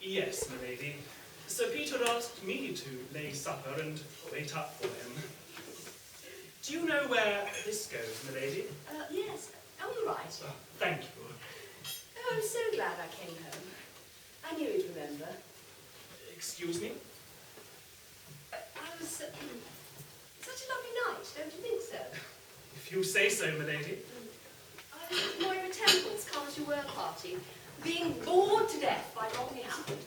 Yes, milady. Sir Peter asked me to lay supper and wait up for him. Do you know where this goes, milady? Yes, on the right. Oh, thank you. Oh, I'm so glad I came home. I knew you'd remember. Excuse me? I was... such a lovely night, don't you think so? If you say so, milady. I was at Moira Temple's come-as-you-were party, being bored to death by Rodney Howard,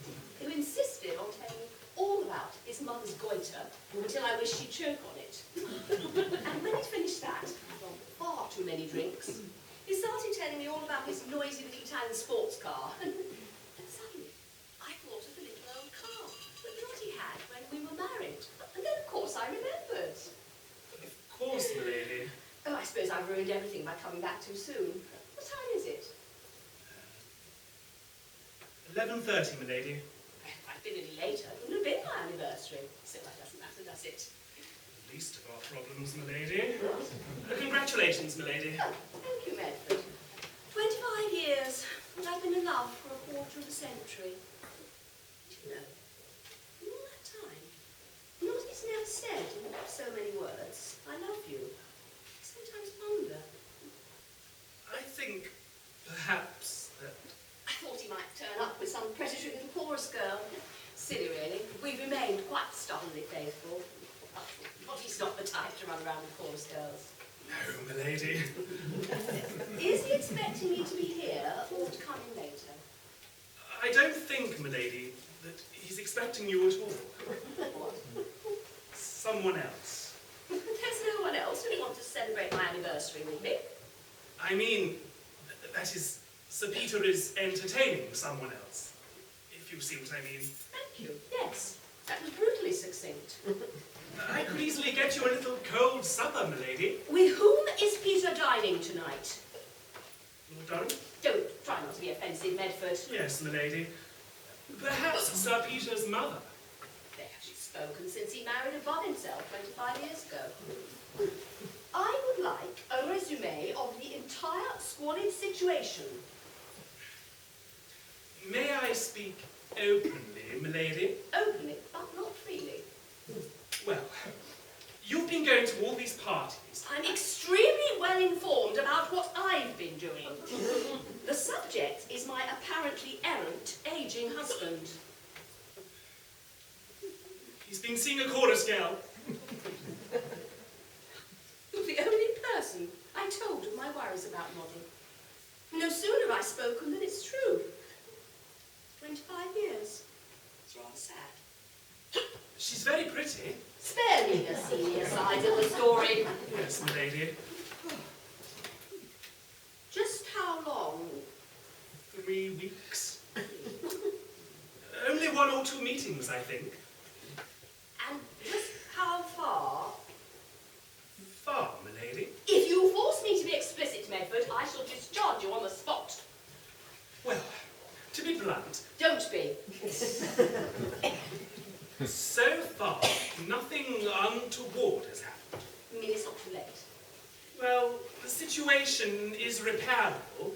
who insisted on telling me all about his mother's goiter until I wished she'd choke on it. And when he'd finished that, from far too many drinks, he started telling me all about his noisy little Italian sports car. And suddenly, I thought of the little old car that Lottie had when we were married. And then, of course, I remembered. Of course, milady. Oh, I suppose I've ruined everything by coming back too soon. What time is it? 11:30, milady. If I'd been any later, it wouldn't have been my anniversary. So that doesn't matter, does it? The least of our problems, milady. Congratulations, milady. Oh, thank you, Medford. 25 years, and I've been in love for a quarter of a century. Do you know, in all that time, not it's never said in so many words, I love you. I sometimes wonder. I think, perhaps, that... I thought he might turn up with some predatory little chorus girl. Silly, really. We've remained quite stubbornly faithful. But he's not the type to run around with chorus girls. No, milady. Is he expecting me to be here or to come in later? I don't think, milady, that he's expecting you at all. What? Someone else. There's no one else who wants to celebrate my anniversary with me. I mean, that is, Sir Peter is entertaining someone else, if you see what I mean. Thank you. Yes, that was brutally succinct. I could easily get you a little cold supper, milady. With whom is Peter dining tonight? Lord Durham? Don't try not to be offensive, Medford. Yes, milady. Perhaps Sir Peter's mother. They haven't spoken since he married above himself 25 years ago. I would like a resume of the entire squalid situation. May I speak openly, milady? Openly, but not freely. Well, you've been going to all these parties. I'm extremely well informed about what I've been doing. The subject is my apparently errant, aging husband. He's been seeing a chorus girl. The only person I told of my worries about Noddy. No sooner have I spoken than it's true. 25 years. It's rather sad. She's very pretty. Spare me the senior side of the story. Yes, milady. Just how long? 3 weeks. Only 1 or 2 meetings, I think. And just how far? Far, milady. If you force me to be explicit, Medford, I shall discharge you on the spot. Well, to be blunt, Don't be. so far, nothing untoward has happened. You mean it's not too late? Well, the situation is repairable,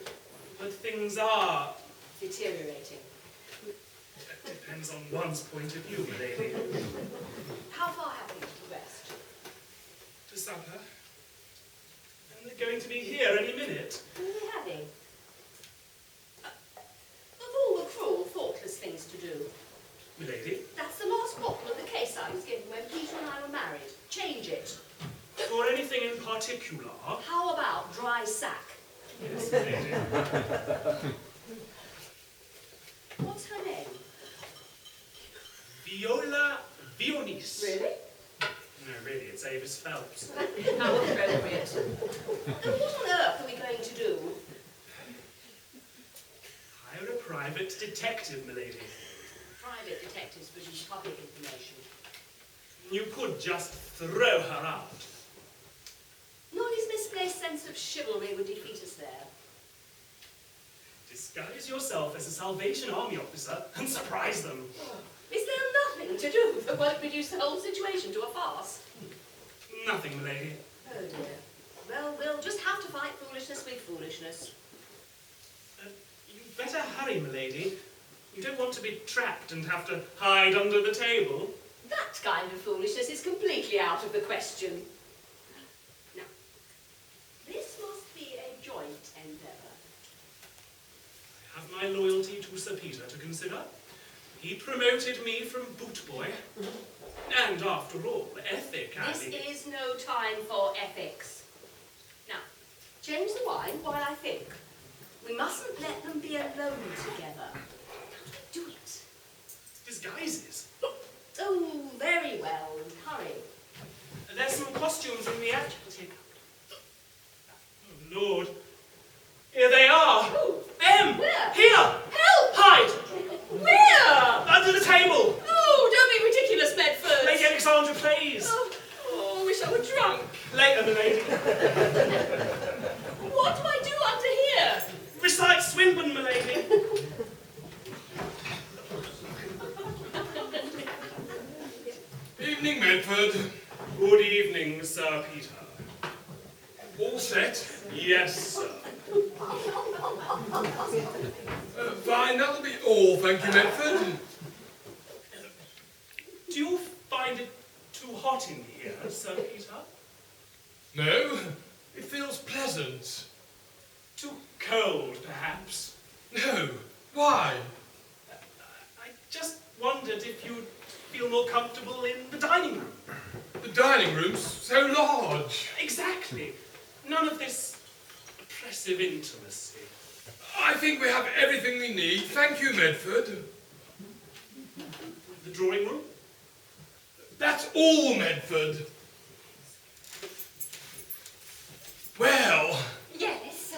but things are... Deteriorating. That depends on one's point of view, milady. How far have you progressed? To supper. And they're going to be here any minute. Who are they having? Of all the cruel, thoughtless things to do, Milady? that's the last bottle of the case I was given when Peter and I were married. Change it. For anything in particular? How about dry sack? Yes, milady. What's her name? Viola Vionice. Really? No, really, it's Avis Phelps. How appropriate. And what on earth are we going to do? Hire a private detective, milady. Private detectives produce public information. You could just throw her out. Noddy's misplaced sense of chivalry would defeat us there. Disguise yourself as a Salvation Army officer and surprise them. Is there nothing to do that won't reduce the whole situation to a farce? Nothing, milady. Oh dear. Well, we'll just have to fight foolishness with foolishness. You'd better hurry, milady. You don't want to be trapped and have to hide under the table. That kind of foolishness is completely out of the question. Now, this must be a joint endeavour. I have my loyalty to Sir Peter to consider. He promoted me from boot boy. And after all, ethic, This is no time for ethics. Now, change the wine while I think. We mustn't let them be alone together. How do we do it? Disguises. Oh, very well. Hurry. There's some costumes in the attic. Oh, Lord. Here they are. Oh, Them! where? Here! Help! Hide! Where? Under the table! Oh, don't be ridiculous, Bedford. Lady Alexandra, please! Oh, I wish I were drunk. Later, milady. What do I do under here? Recite Swinburne, milady. Evening, Medford. Good evening, Sir Peter. All set? Yes, sir. Fine, that'll be all, thank you, Medford. Do you find it too hot in here, Sir Peter? No, it feels pleasant. Too cold, perhaps? No, why? I just wondered if you'd feel more comfortable in the dining room. The dining room's so large. Exactly. None of this oppressive intimacy. I think we have everything we need. Thank you, Medford. The drawing room? That's all, Medford. Well, Yes.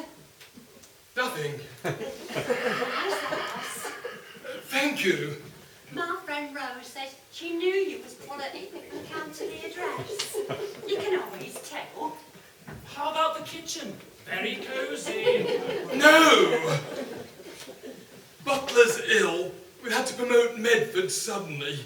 nothing. How's the house? Thank you. My friend Rose said she knew you was quality when it came to the address. You can always tell. How about the kitchen? Very cosy. No! Butler's ill. We had to promote Medford suddenly.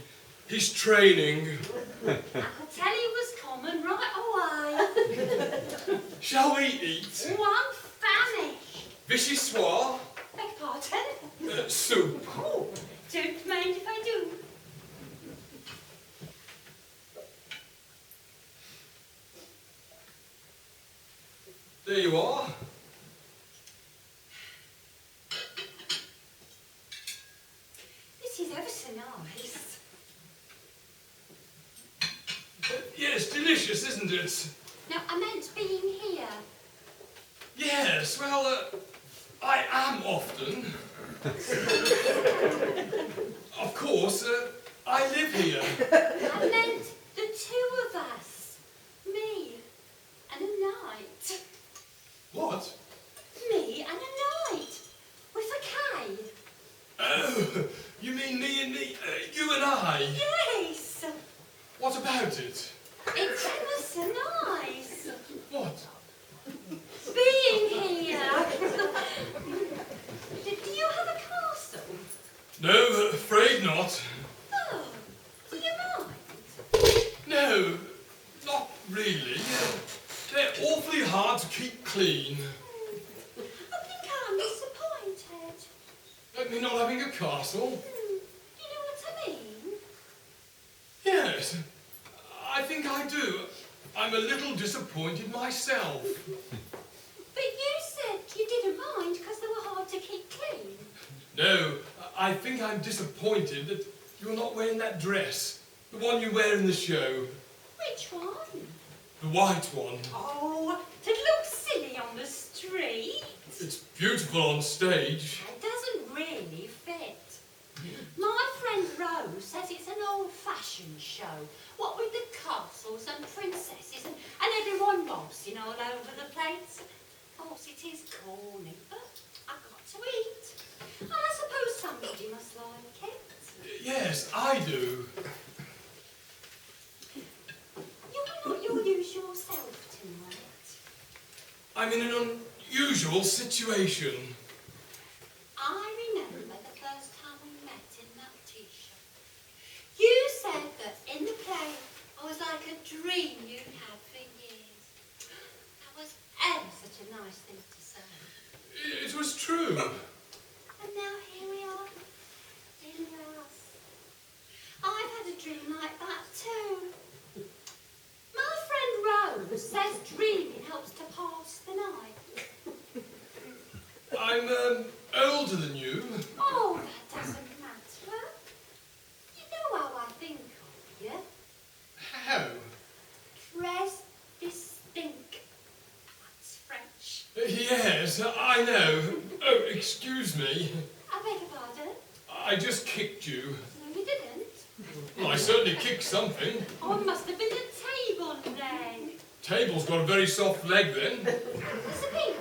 He's training. I could tell he was coming right away. Shall we eat? Oh, I'm famished. Vichy soir? Beg pardon? Soup. Oh, don't mind if I do. There you are. This is ever so nice. Yes, delicious, isn't it? Now, I meant being here. Yes, well, I am often. Of course, I live here. I meant the two of us. Me and a knight. What? Me and a knight. With a K. Oh, you mean me and me, you and I? Yes. What about it? It's ever so nice. What? Being here. Do you have a castle? No, afraid not. Oh, do you mind? No, not really. They're awfully hard to keep clean. I think I'm disappointed. Like me not having a castle? You know what I mean? Yes, I think I do. I'm a little disappointed myself. But you said you didn't mind because they were hard to keep clean. No, I think I'm disappointed that you're not wearing that dress. The one you wear in the show. Which one? The white one. Oh, to look silly on the street. It's beautiful on stage. It doesn't really fit. My friend Rose says it's an old-fashioned show. What with the castles and princesses and everyone waltzing all over the place. Of course, it is corny, but I've got to eat. And I suppose somebody must like it. Yes, I do. You're not your usual self tonight. I'm in an unusual situation. I remember the first time we met in that tea shop. You said that in the play I was like a dream you'd had for years. That was ever such a nice thing to say. It was true. And now here we are. dream like that too. My friend Rose says dreaming helps to pass the night. I'm older than you. Oh, that doesn't matter. You know how I think of you. How? Très distinct. That's French. Yes, I know. Oh, excuse me. I beg your pardon? I just kicked you. No, you didn't. Well, I certainly kicked something. Oh, it must have been the table then. Table's got a very soft leg then. Mr. Peter,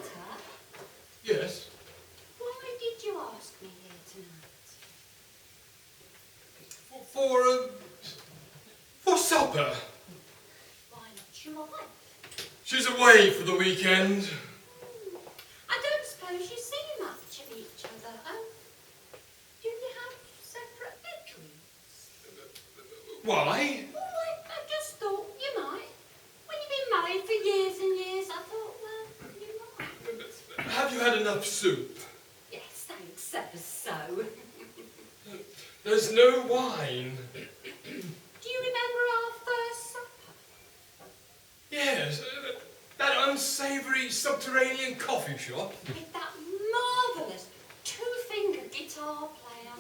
Yes. why did you ask me here tonight? For supper. Why not your wife? She's away for the weekend. I don't suppose you see much of each other. Do you have separate bedrooms? Why? Oh, I just thought you might. When you've been married for years and years, I thought, well, you might. Have you had enough soup? Yes, thanks ever so. There's no wine. Do you remember our first supper? Yes, that unsavoury subterranean coffee shop. With that marvellous two-fingered guitar player.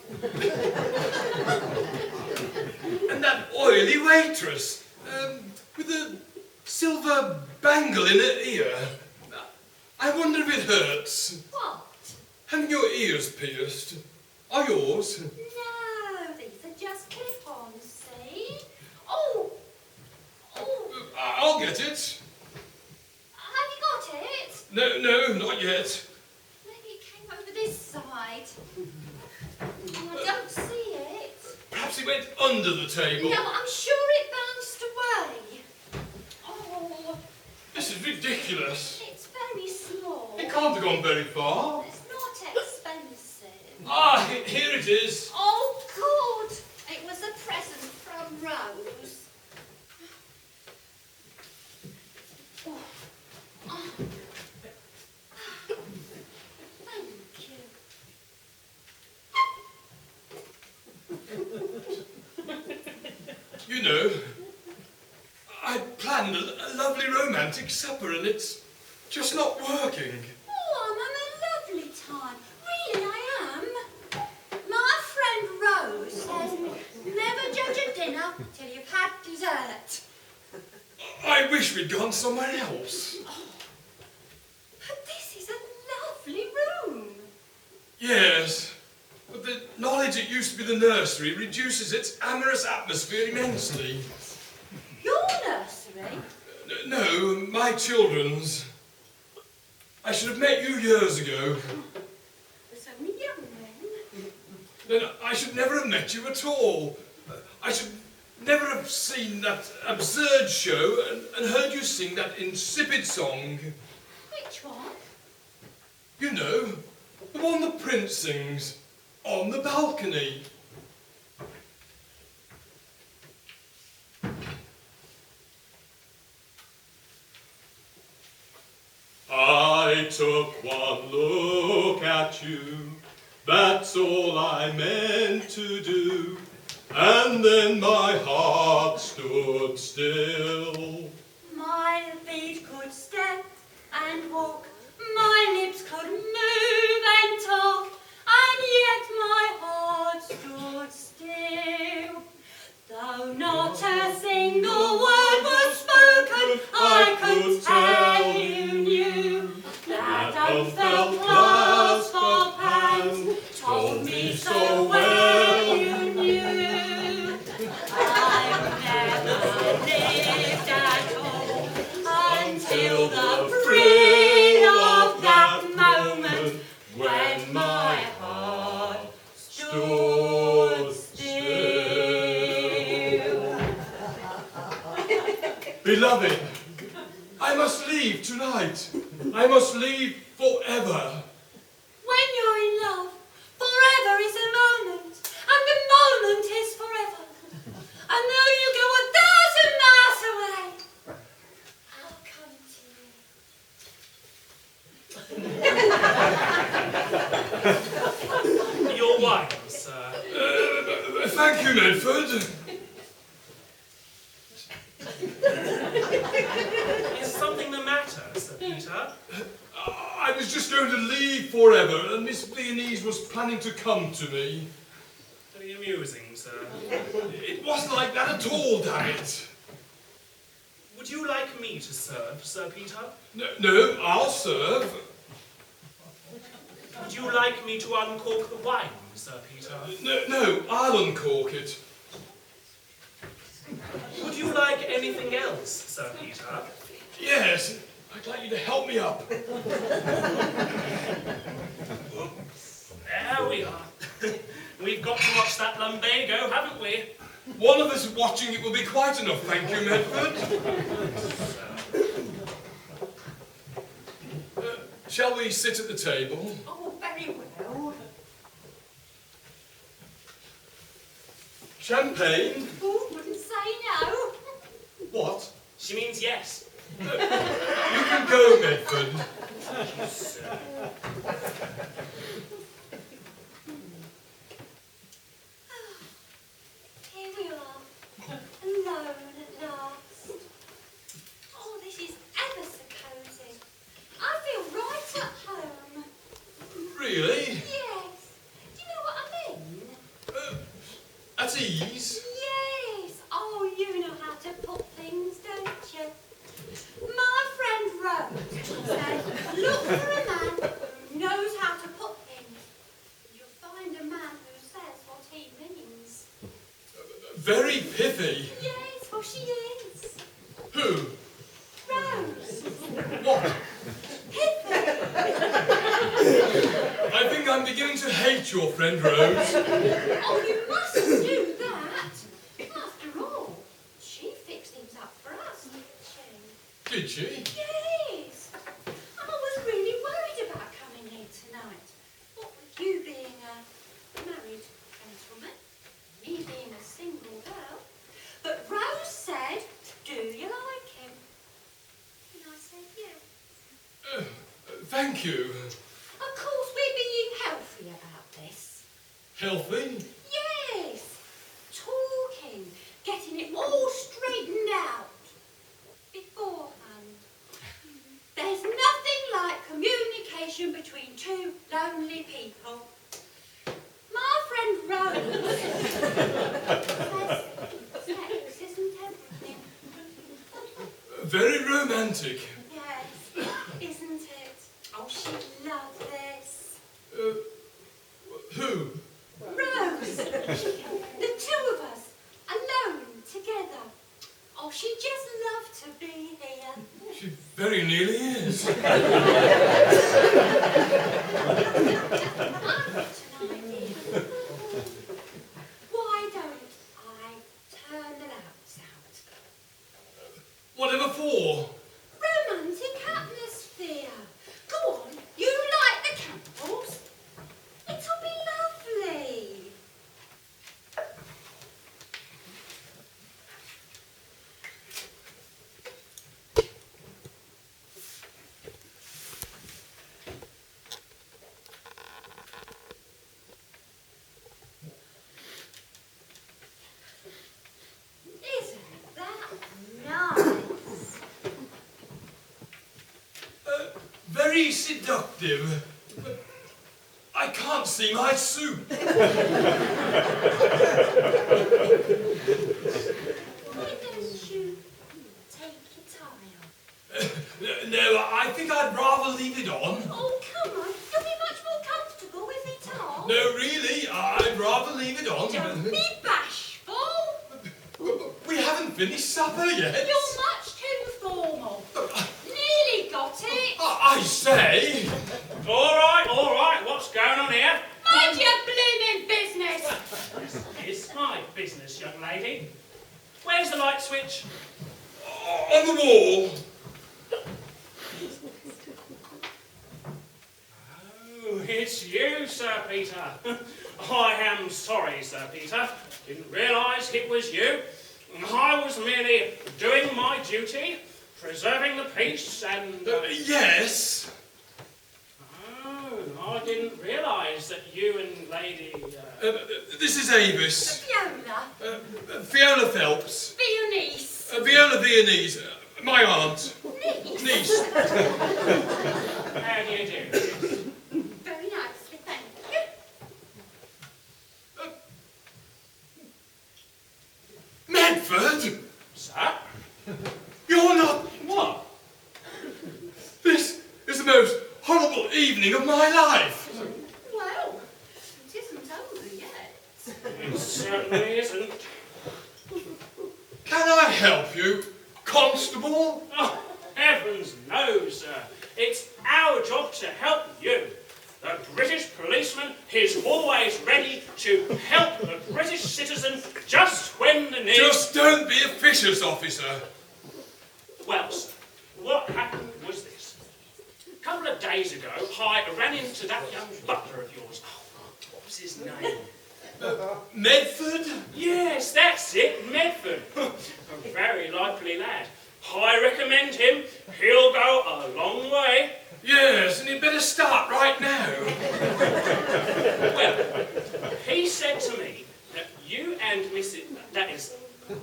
And that oily waitress, with a silver bangle in her ear. I wonder if it hurts. What? Having your ears pierced. Are yours? No, these are just clip-ons, see? Oh! I'll get it. Have you got it? No, not yet. Maybe it came over this side. Oh, I don't see it. Perhaps it went under the table. No, I'm sure it bounced away. Oh, This is ridiculous. it's very small. It can't have gone very far. It's not expensive. Ah, here it is. Oh, good. It was a present from Rose. Oh. Oh. Thank you. You know, I planned a lovely romantic supper and it's just not working. Oh, I'm having a lovely time. Really, I am. My friend Rose says never judge a dinner till you've had dessert. I wish we'd gone somewhere else. But this is a lovely room. Yes, but the knowledge it used to be the nursery reduces its amorous atmosphere immensely. Your nursery? No, my children's. I should have met you years ago. Was only young then. Then I should never have met you at all. I should never have seen that absurd show and heard you sing that insipid song. Which one? You know, the one the Prince sings on the balcony. I took one look at you, that's all I meant to do, and then my heart stood still. My feet could step and walk, my lips could move and talk, and yet my heart stood still. Though not a single word was spoken, I could tell you knew that unfelt clasp of hands told me so well you knew. I've never lived at all until the thrill of that moment when my heart stood still. Beloved, I must leave tonight. I must leave forever. When you're in love, forever is a moment, and the moment is forever. And though you go 1,000 miles away, I'll come to you. Your wine, sir. Thank you, Medford. I was just going to leave forever, and Miss Viennese was planning to come to me. Very amusing, sir. It wasn't like that at all, damn it. Would you like me to serve, Sir Peter? No, I'll serve. Would you like me to uncork the wine, Sir Peter? No, I'll uncork it. Would you like anything else, Sir Peter? Yes, I'd like you to help me up. There we are. We've got to watch that lumbago, haven't we? One of us watching it will be quite enough, thank you, Medford. Shall we sit at the table? Oh, very well. Champagne? Oh, wouldn't say no. What? She means yes. You can go, Medford. Here we are, alone at last. Oh, this is ever so cosy. I feel right at home. Really? Yes. Do you know what I mean? At ease? Yes. Oh, you know how to put things, don't you? My friend Rose said, look for a man who knows how to put things. You'll find a man who says what he means. Very pithy. Yes, well she is. Who? Rose. What? Pithy. I think I'm beginning to hate your friend Rose. Oh, you mustn't do that. After all, she fixed things up for us, didn't she? Did she? Yes. I was really worried about coming here tonight. What with you being a married gentleman, me being a single girl. But Rose said, do you like him? And I said, yes. Thank you. Of course, we're being healthy about this. Healthy? Yes. Talking, getting it all straightened out beforehand. There's nothing like communication between two lonely people. My friend Rose says sex isn't everything. Very romantic. Yes, isn't it? Oh, she'd love this. Who? Rose! The two of us, alone, together. Oh, she'd just love to be here. She very nearly is. I've got an idea. Why don't I turn the lights out? Whatever for? Romantic atmosphere. Go on, you light the candles. It'll be lovely. Isn't that nice? Very seductive. But I can't see my soup. Why don't you take your tie off? No, I think I'd rather leave it on. Oh, come on. You'll be much more comfortable with it off. No, really, I'd rather leave it on. Don't be bashful. We haven't finished supper yet. You're much too formal. Nearly got it. I say. All right, what's going on here? Mind your blooming business. It's my business, young lady. Where's the light switch? On the wall. Oh, it's you, Sir Peter. I am sorry, Sir Peter. Didn't realise it was you. I was merely doing my duty, preserving the peace and... Yes. Oh, I didn't realise that you and Lady... This is Avis. Fiona. Fiona Phelps. Be your niece. Viola Viennese. My aunt. Niece? Niece. How do you do? Very nicely, thank you. Medford? Sir? You're not... What? This is the most horrible evening of my life. Well, it isn't over yet. It certainly isn't. Can I help you, Constable? Oh, heavens no, sir. It's our job to help you. The British policeman is always ready to help the British citizen just when the need... Just don't be a officious, officer. Well, sir, what happened was this. A couple of days ago, I ran into that young butler of yours. Oh, what was his name? Medford? Yes, that's it, Medford. A very likely lad. I recommend him. He'll go a long way. Yes, and you'd better start right now. Well, he said to me that you and Mrs. that is,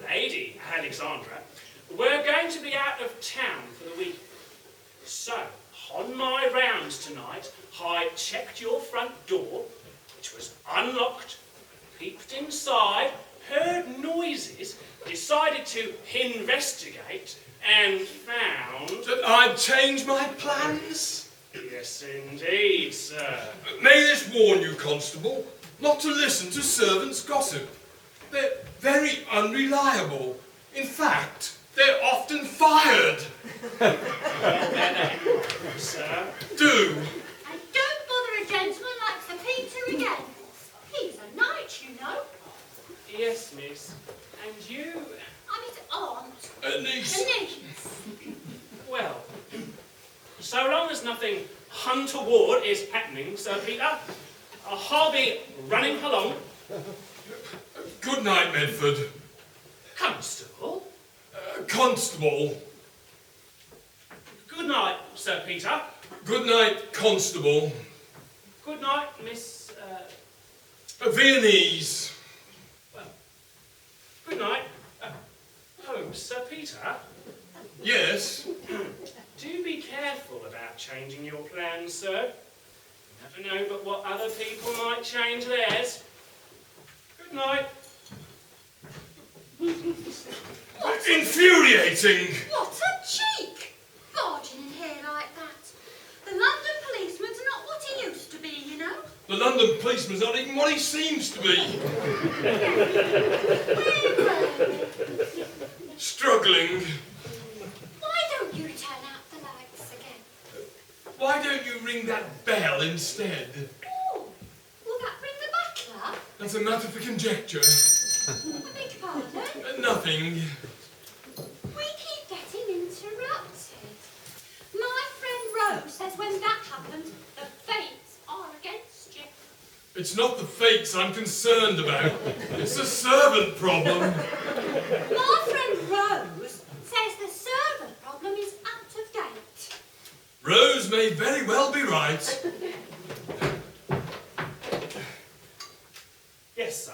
Lady Alexandra, were going to be out of town for the week. So, on my rounds tonight, I checked your front door, which was unlocked, peeped inside, heard noises, decided to investigate, and found... That I'd change my plans? Yes, indeed, sir. May this warn you, Constable, not to listen to servants' gossip. They're very unreliable. In fact, they're often fired. Well, then, sir. Do. And don't bother a gentleman like Sir Peter again. He's a knight, you know. Yes, miss. And you... I'm his aunt. A niece. A niece. Well, so long as nothing untoward is happening, Sir Peter, I'll be running along. Good night, Medford. Constable. Constable. Good night, Sir Peter. Good night, Constable. Good night, Miss... Viennese. well, good night. Oh, Sir Peter, Yes. do be careful about changing your plans, sir. You never know but what other people might change theirs. Good night. Infuriating. What a cheek! Barging in here like that. The London policeman's not what he used to be, you know. The London policeman's not even what he seems to be. Struggling. Why don't you turn out the lights again? Why don't you ring that bell instead? Oh, will that bring the butler? That's a matter for conjecture. I beg your pardon? Nothing. We keep getting interrupted. My friend Rose says when that happens, the fates are against you. It's not the fates I'm concerned about. It's a servant problem. My friend Rose says the servant problem is out of date. Rose may very well be right. Yes, sir.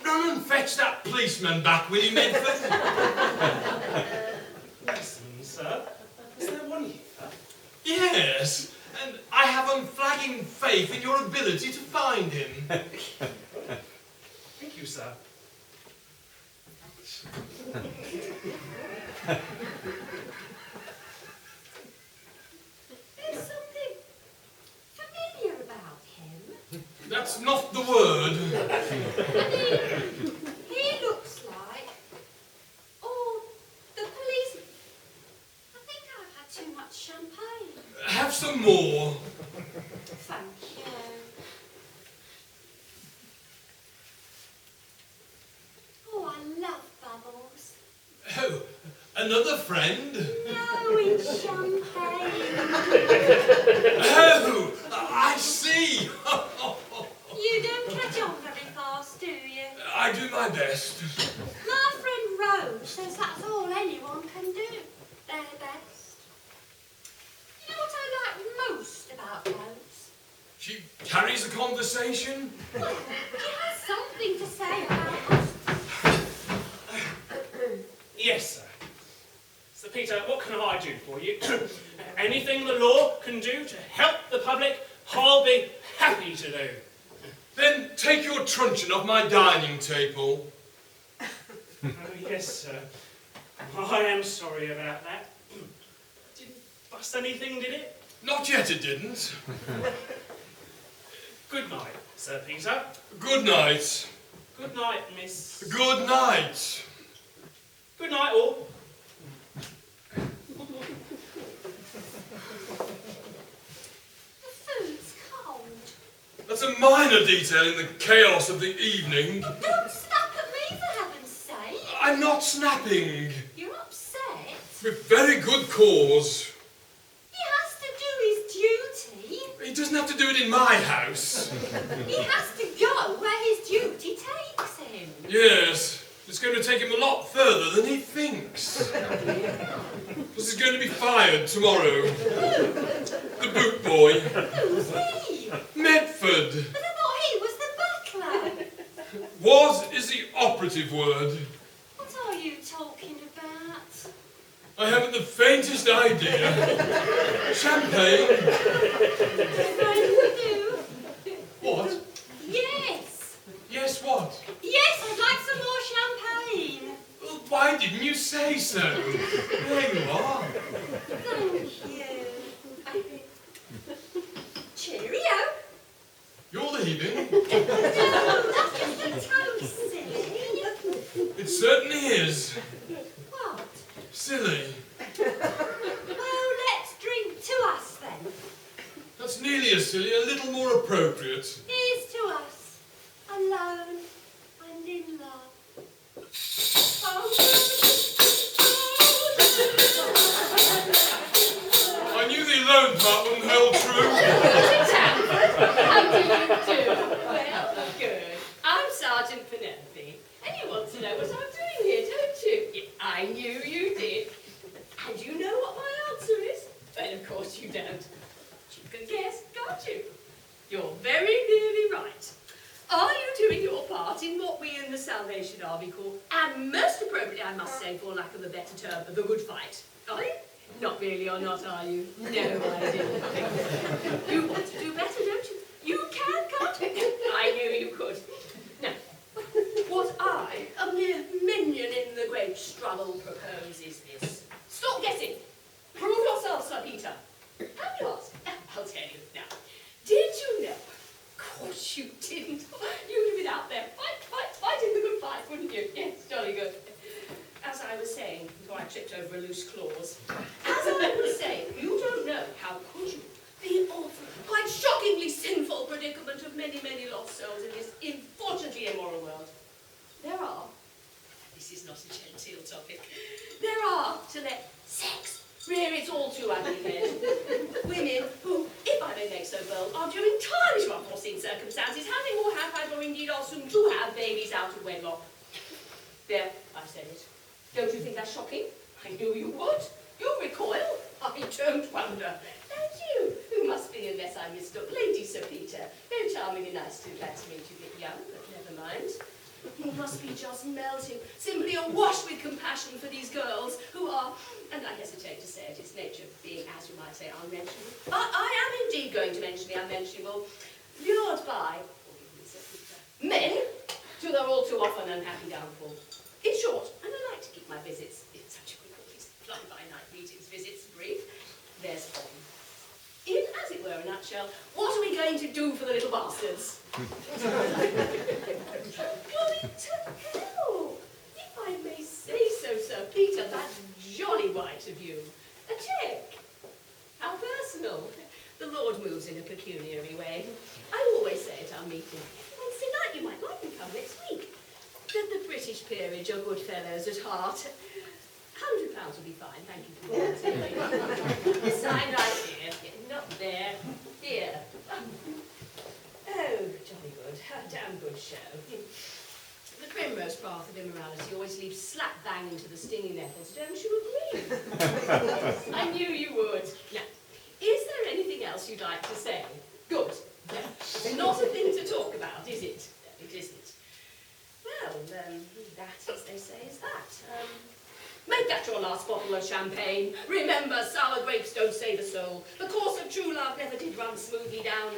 Run and fetch that policeman back, will you, Medford? Listen, sir. Is there one here? Yes, and I have unflagging faith in your ability to find him. Thank you, sir. There's something familiar about him. That's not the word. I mean, he looks like... Oh, the policeman. I think I've had too much champagne. Have some more. Thank you. Oh, I love bubbles. Oh, another friend? No, it's champagne. Oh, I see. You don't catch on very fast, do you? I do my best. My friend Rose says that's all anyone can do. Their best. You know what I like most about Rose? She carries a conversation. Well, she has something to say about us. Yes, sir. Sir Peter, what can I do for you? Anything the law can do to help the public, I'll be happy to do. Then take your truncheon off my dining table. Oh, yes, sir. I am sorry about that. Didn't bust anything, did it? Not yet it didn't. Good night, Sir Peter. Good night. Good night, Miss... Good night. Good night, all. The food's cold. That's a minor detail in the chaos of the evening. Don't snap at me for heaven's sake. I'm not snapping. You're upset. With very good cause. He has to do his duty. He doesn't have to do it in my house. He has to go where his duty takes him. Yes, it's going to take him a lot further than he thinks. Because he's going to be fired tomorrow. The boot boy. Who's he? Medford. But I thought he was the butler. Was is the operative word. What are you talking about? I haven't the faintest idea. Champagne? I do. What? Yes. Yes, what? Yes, I'd like some more champagne. Well, why didn't you say so? There you are. Thank you. Cheerio. You're leaving? No, that's just a toast, silly. It certainly is. What? Silly. Well, let's drink to us then. That's nearly as silly, a little more appropriate. Here's to us, alone and in love. I knew the alone part wouldn't hold true. How do you do? Well, good. I'm Sergeant Penelope, and you want to know what I'm doing here, don't you? Yeah, I knew you did. And you know what my answer is? Well, of course you don't. You can guess, can't you? You're very nearly right. Are you doing your part in what we in the Salvation Army call, and most appropriately I must say for lack of a better term, the good fight? Are you? Not really or not, are you? No, I didn't think so. You want to do better, don't you? You can, can't you? I knew you could. Now, what I, a mere minion in the great struggle, propose is this. Stop guessing. Prove yourself, Sir Peter. How do you ask? I'll tell you now. Did you know? Of course you didn't. You'd have been out there fighting the good fight, wouldn't you? Yes, jolly good. As I was saying, before I tripped over a loose clause, as I was saying, you don't know, how could you, the awful, quite shockingly sinful predicament of many, many lost souls in this unfortunately immoral world. There are, this is not a genteel topic, there are, to let sex rear its all too ugly head, women who, if I may make so bold, are due entirely to unforeseen circumstances, having or have had or indeed are soon to have babies out of wedlock. There, I've said it. Don't you think that's shocking? I knew you would. You recoil. I don't wonder. And you, who must be, unless I mistook, Lady Sir Peter. Very charmingly nice too. Glad to meet you, bit young, but never mind. You must be just melting, simply awash with compassion for these girls who are, and I hesitate to say it, its nature being, as you might say, unmentionable. But I am indeed going to mention the unmentionable, lured by men to their all too often unhappy downfall. In short, and I like to keep my visits, in such a quick these fly-by-night meetings, visits brief, there's one. In, as it were, a nutshell, what are we going to do for the little bastards? Jolly to hell! If I may say so, Sir Peter, that's jolly white of you. A cheque. How personal. The Lord moves in a pecuniary way. I always say at our meeting, Wednesday night you might like me come next week. That the British peerage are good fellows at heart. £100 will be fine, thank you for volunteering. Sign right here. Not there. Here. Oh, jolly good. A damn good show. The primrose path of immorality always leads slap bang into the stinging nettles, don't you agree? I knew you would. Now, is there anything else you'd like to say? Good. No, not a thing to talk about, is it? No, it isn't. Well, that, as they say, is that. Make that your last bottle of champagne. Remember, sour grapes don't save a soul. The course of true love never did run smoothly down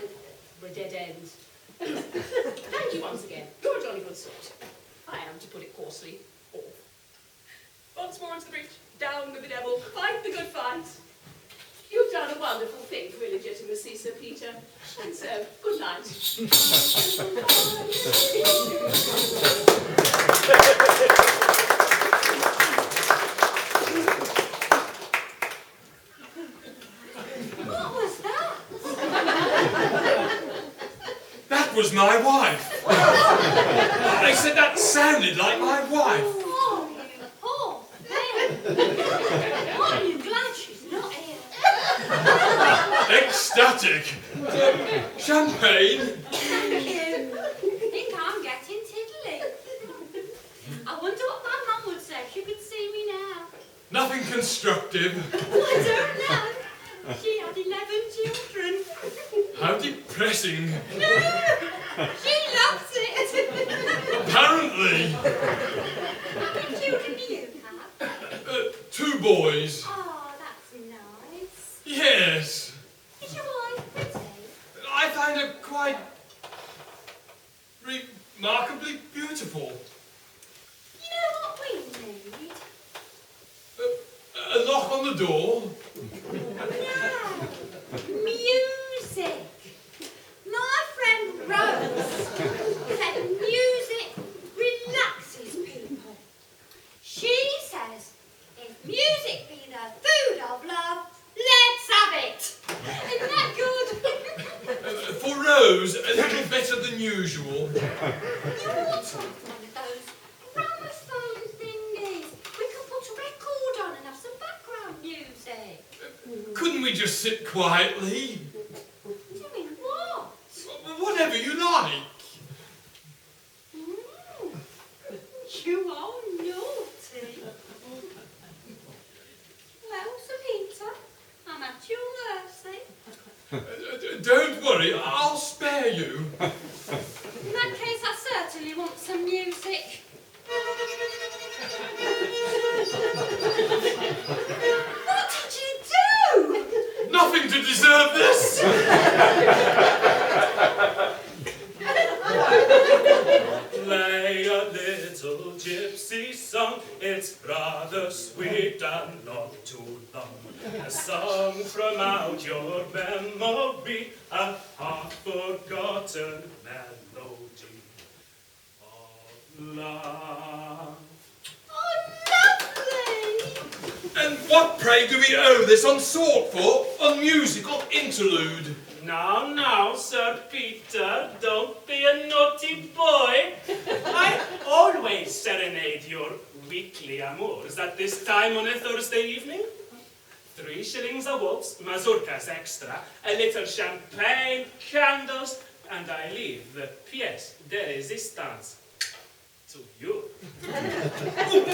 the dead end. Thank you once again. You're a jolly good sort. I am, to put it coarsely, off. Once more into the breach. Down with the devil. Fight the good fight. You've done a wonderful thing for illegitimacy, Sir Peter. And so, good night. What was that? That was my wife. I said that sounded like my wife. Oh, you poor thing. Aren't you glad she's not here? Ecstatic. Champagne. Thank you. I think I'm getting tiddly. I wonder what my mum would say if she could see me now. Nothing constructive. I don't know. She had 11 children. How depressing. No, she loves it. Apparently. How many children do you have? 2 boys. Oh, that's nice. Yes. Is your wife pretty? I find her quite remarkably beautiful. You know what we need? A knock on the door. No. Music. My friend Rose said music relaxes people. She says, if music be the food of love, let's have it. Isn't that good? For Rose, a little better than usual. You ought to have one of those gramophone thingies. We can put a record on and have some background music. Couldn't we just sit quietly? Doing what? Whatever you like. You are naughty. Well, Sir Peter, I'm at your mercy. Don't worry, I'll spare you. In that case, I certainly want some music. What did you do? Nothing to deserve this. Play a little gypsy song, it's rather sweet and not too long. A song from out your memory, a half-forgotten melody of love. Oh, lovely! And what, pray, do we owe this unsought for, unmusical interlude? Now, Sir Peter, don't be a naughty boy. I always serenade your weekly amours at this time on a Thursday evening. 3 shillings a waltz, mazurkas extra, a little champagne, candles, and I leave the pièce de résistance to you.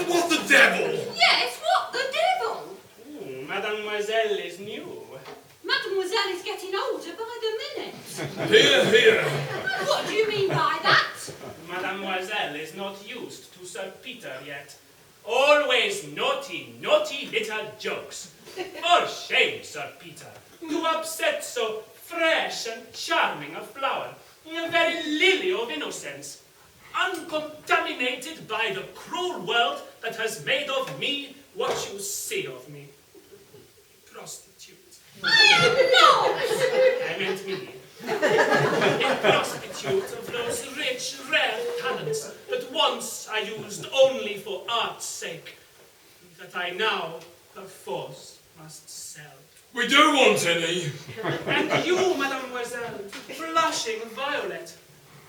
What the devil? Yes, what the devil? Mademoiselle is new. Mademoiselle is getting older by the minute. Here, here. What do you mean by that? Mademoiselle is not used to Sir Peter yet. Always naughty, naughty little jokes. For shame, Sir Peter, to upset so fresh and charming a flower, a very lily of innocence, uncontaminated by the cruel world that has made of me what you see of me. Prostitute. I am not! I meant me. A prostitute of those rich, rare talents that once I used only for art's sake, that I now, perforce, must sell. We don't want any. And you, mademoiselle, blushing violet.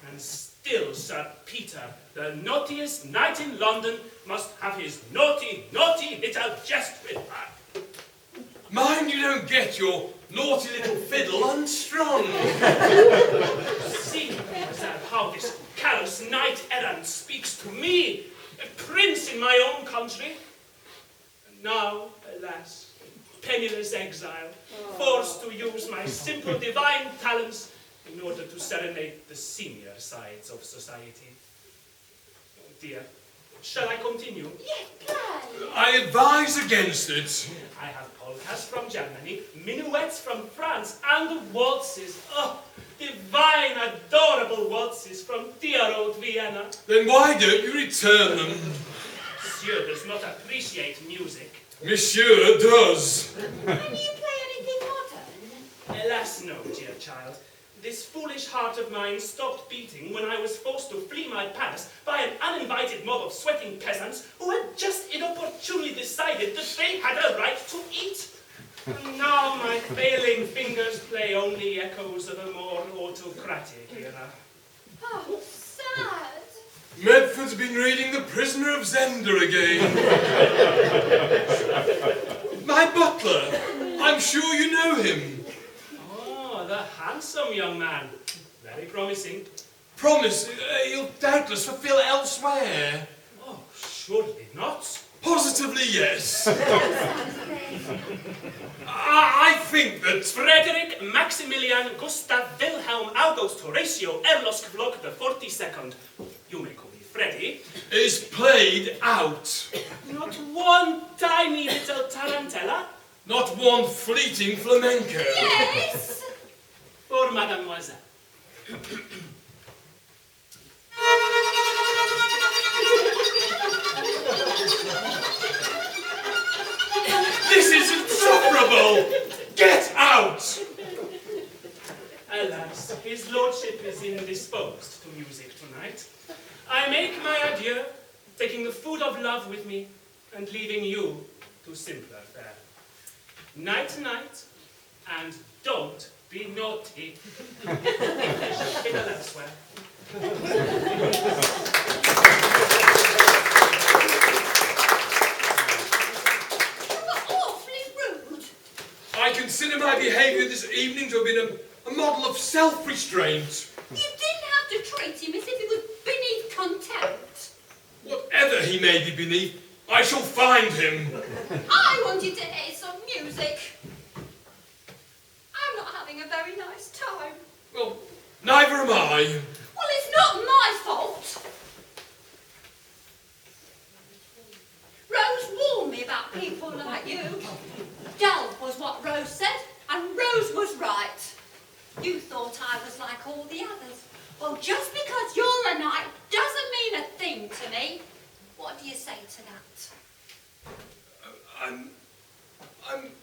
And still, Sir Peter, the naughtiest knight in London, must have his naughty, naughty little jest with her. Mind you don't get your naughty little fiddle unstrung. See, mademoiselle, how this callous knight-errant speaks to me, a prince in my own country. And now, alas, penniless exile, forced to use my simple divine talents in order to serenade the senior sides of society. Oh dear, Shall I continue? Yes, play. I advise against it. I have polkas from Germany, minuets from France, and waltzes. Oh, divine, adorable waltzes from dear old Vienna. Then why don't you return them? Monsieur does not appreciate music. Monsieur does. Can you play anything modern? Alas, no, dear child. This foolish heart of mine stopped beating when I was forced to flee my palace by an uninvited mob of sweating peasants who had just inopportunely decided that they had a right to eat. And now my failing fingers play only echoes of a more autocratic era. Oh, sad. Medford's been reading The Prisoner of Zenda again. My butler. I'm sure you know him. Oh, the handsome young man. Very promising. Promise, he'll doubtless fulfill elsewhere. Oh, surely not. Positively, yes. I think that Frederick Maximilian Gustav Wilhelm August Horatio Erloskvlog the 42nd, you may call me Freddy, is played out. not one tiny little tarantella Not one fleeting flamenco. Yes. for Mademoiselle. This is insufferable! Get out! Alas, his lordship is indisposed to music tonight. I make my adieu, taking the food of love with me, and leaving you to simpler fare. Night-night, and don't be naughty. Fiddle elsewhere. You were awfully rude. I consider my behaviour this evening to have been a model of self-restraint. You didn't have to treat him as if he was beneath contempt. Whatever he may be beneath, I shall find him. I wanted to hear some music. I'm not having a very nice time. Well, neither am I. Well, it's not my fault. Rose warned me about people like you. Dull was what Rose said, and Rose was right. You thought I was like all the others. Well, just because you're a knight doesn't mean a thing to me. What do you say to that?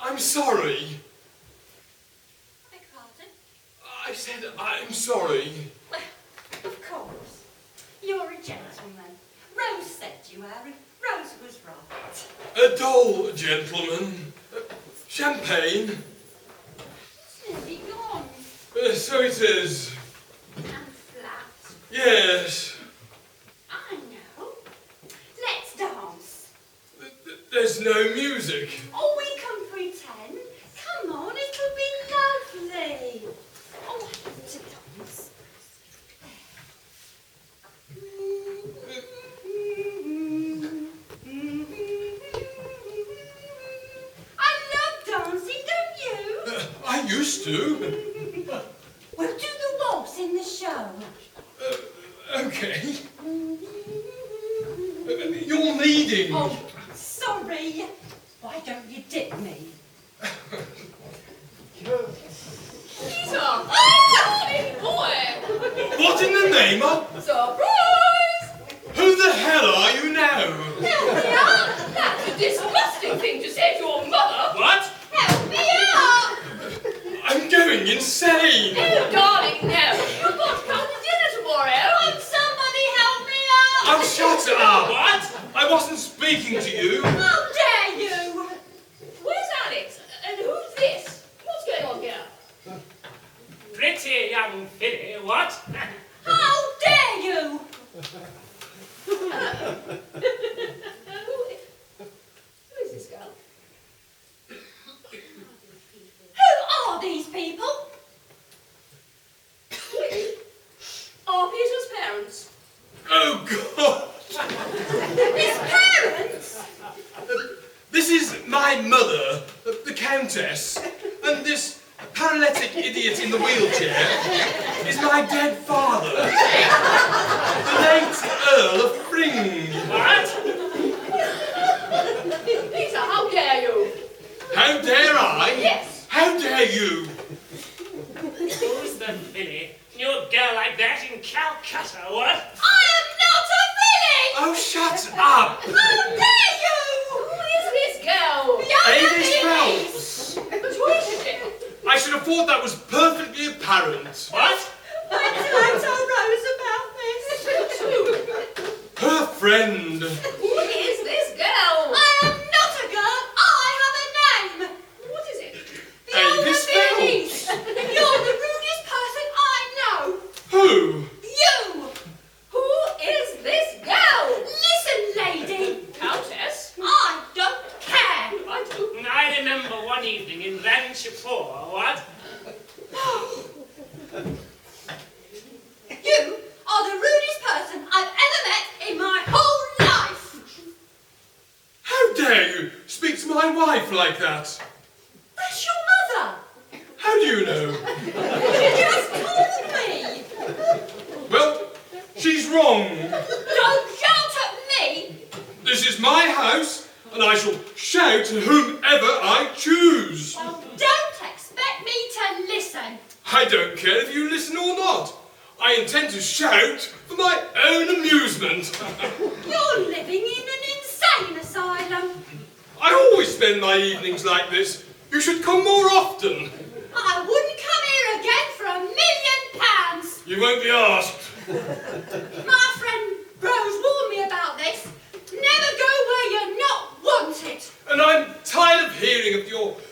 I'm sorry. I beg pardon? I said I'm sorry. Well, of course. You're a gentleman. Rose said you were, and Rose was right. A dull gentleman. Champagne. It's nearly gone. So it is. And flat. Yes. I know. Let's dance. There's no music. Oh, we can pretend. Come on, it'll be lovely. Oh, I love to dance. I love dancing, don't you? I used to. We'll do the waltz in the show. Okay. You're leading. Oh, sorry. Why don't you dip me? Peter! Oh, darling boy! What in the name of... Surprise! Who the hell are you now? Help me up! That's a disgusting thing to say to your mother! What? Help me up! I'm going insane. Oh, darling, no! You've got to come to dinner tomorrow! Won't somebody help me up? Oh, shut up. What? I wasn't speaking to you. How dare you? Where's Alex? And who's this? What's going on here? Pretty young filly, what? How dare you? Who is this girl? Who are these people? We are Peter's parents. Oh, God. His parents? This is my mother, the Countess, and this paralytic idiot in the wheelchair is my dead father, the late Earl of Fring. What? friend. Who is this girl? I am not a girl. I have a name. What is it? Aidens. Viennese. You're the rudest person I know. Who? You. Who is this girl? Listen, lady. Countess? I don't care. I do. I remember one evening in Ranchipur, what? You are the rudest person I've ever met in my whole life. How dare you speak to my wife like that? That's your mother. How do you know? She just told me. Well, she's wrong. Don't shout at me. This is my house, and I shall shout to whomever I choose. Well, don't expect me to listen. I don't care if you listen or not. I intend to shout for my own amusement. You're living in an insane asylum. I always spend my evenings like this. You should come more often. I wouldn't come here again for £1,000,000. You won't be asked. My friend Rose warned me about this. Never go where you're not wanted. And I'm tired of hearing of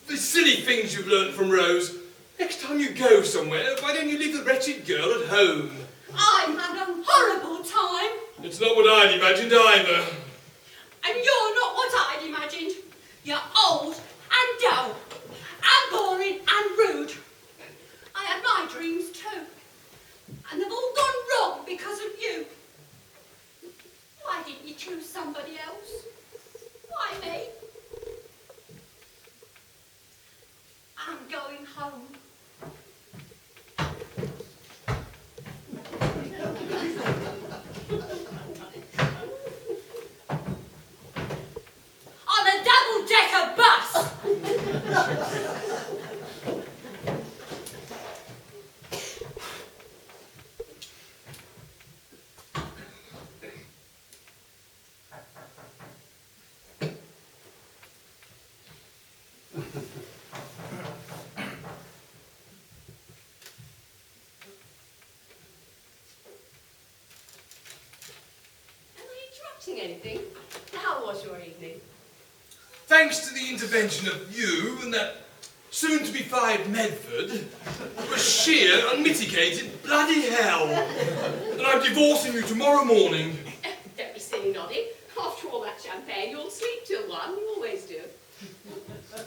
the silly things you've learned from Rose. Next time you go somewhere, why don't you leave the wretched girl at home? I've had a horrible time. It's not what I'd imagined either. And you're not what I'd imagined. You're old and dull and boring and rude. I had my dreams too. And they've all gone wrong because of you. Why didn't you choose somebody else? Why me? I'm going home. On a double-decker bus. Anything? How was your evening? Thanks to the intervention of you and that soon-to-be fired Medford, it was sheer, unmitigated bloody hell. And I'm divorcing you tomorrow morning. Don't be silly, Noddy. After all that champagne, you'll sleep till 1. You always do.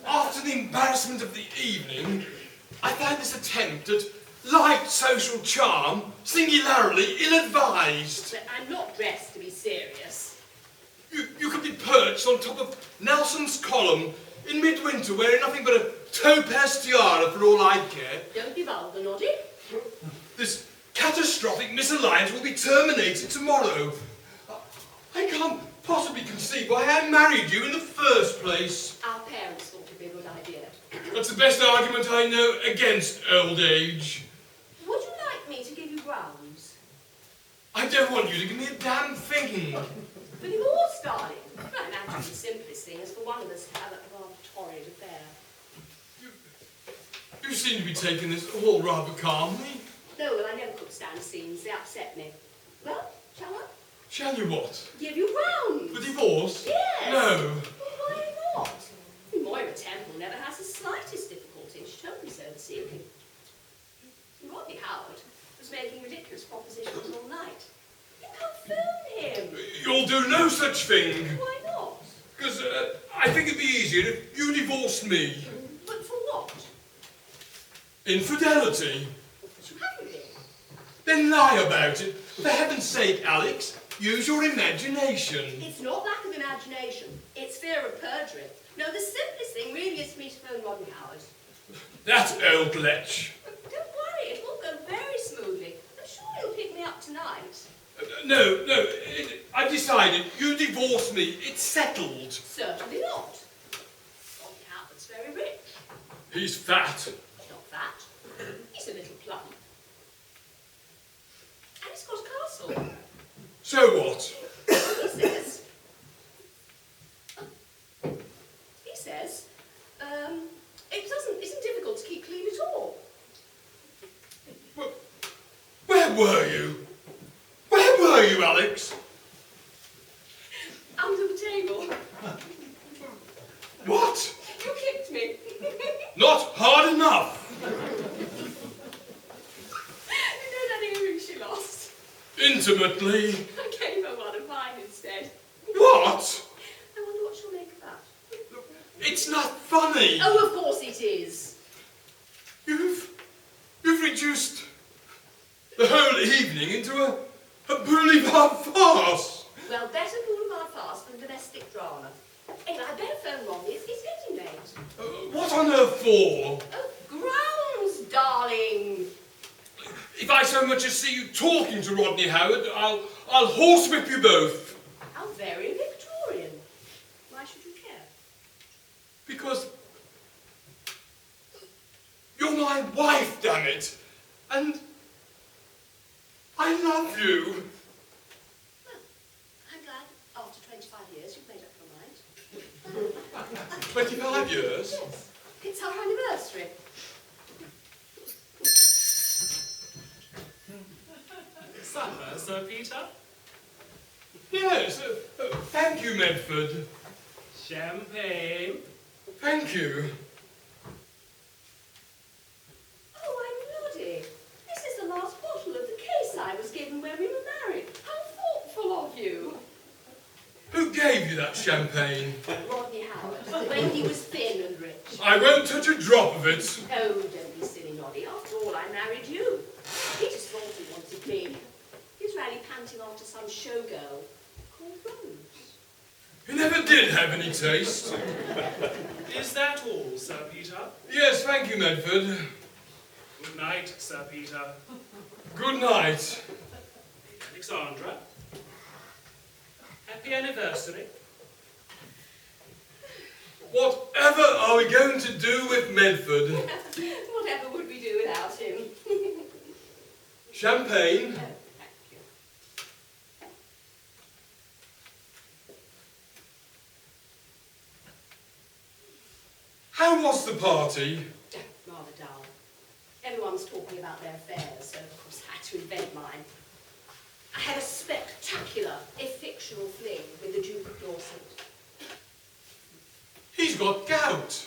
After the embarrassment of the evening, I find this attempt at light social charm singularly ill-advised. But I'm not dressed to be serious. You could be perched on top of Nelson's column in midwinter wearing nothing but a topaz tiara for all I care. Don't be vulgar, Noddy. This catastrophic misalliance will be terminated tomorrow. I can't possibly conceive why I married you in the first place. Our parents thought it'd be a good idea. That's the best argument I know against old age. Would you like me to give you grounds? I don't want you to give me a damn thing. For divorce, darling. I imagine the simplest thing is for one of us to have a rather torrid affair. You seem to be taking this all rather calmly. No, well, I never could stand scenes. They upset me. Well, shall I? Shall you what? Give you grounds. For divorce? Yes. No. Well, why not? Moira Temple never has the slightest difficulty. She told me so this evening. Rodney Howard was making ridiculous propositions all night. You can't phone him. You'll do no such thing. Why not? Because I think it'd be easier if you divorced me. But for what? Infidelity. You haven't been. Then lie about it. For heaven's sake, Alex, use your imagination. It's not lack of imagination. It's fear of perjury. No, the simplest thing really is for me to phone Rodney Howard. That old lech. Don't worry, it will go very smoothly. I'm sure he'll pick me up tonight. No, I've decided. You divorce me. It's settled. Certainly not. Rodney Howard's very rich. He's fat. He's not fat. He's a little plump. And he's got a castle. So what? He says, it isn't difficult to keep clean at all. Where were you? Where were you, Alex? What? I wonder what she'll make of that. It's not funny. Oh, of course it is. You've reduced the whole evening into a boulevard farce. Well, better boulevard farce than domestic drama. Anyway, I better phone Rodney. It's getting late. What on earth for? Oh, grounds, darling. If I so much as see you talking to Rodney Howard, I'll horsewhip you both. How very Victorian. Why should you care? Because you're my wife, damn it. And I love you. Well, I'm glad after 25 years you've made up your mind. 25 years? Yes, it's our anniversary. Supper, Sir Peter? Yes. Thank you, Medford. Champagne? Thank you. Oh, I'm Noddy. This is the last bottle of the case I was given when we were married. How thoughtful of you. Who gave you that champagne? Rodney Howard, when he was thin and rich. I won't touch a drop of it. Oh, don't be silly, Noddy. After all, I married you. He just thought he wanted me. He was really panting after some showgirl called Rose. You never did have any taste. Is that all, Sir Peter? Yes, thank you, Medford. Good night, Sir Peter. Good night. Alexandra? Happy anniversary. Whatever are we going to do with Medford? Whatever would we do without him? Champagne? Oh, thank you. How was the party? Oh, rather dull. Everyone's talking about their affairs, so of course I had to invent mine. I had a spectacular, if fictional, fling with the Duke of Dorset. He's got gout.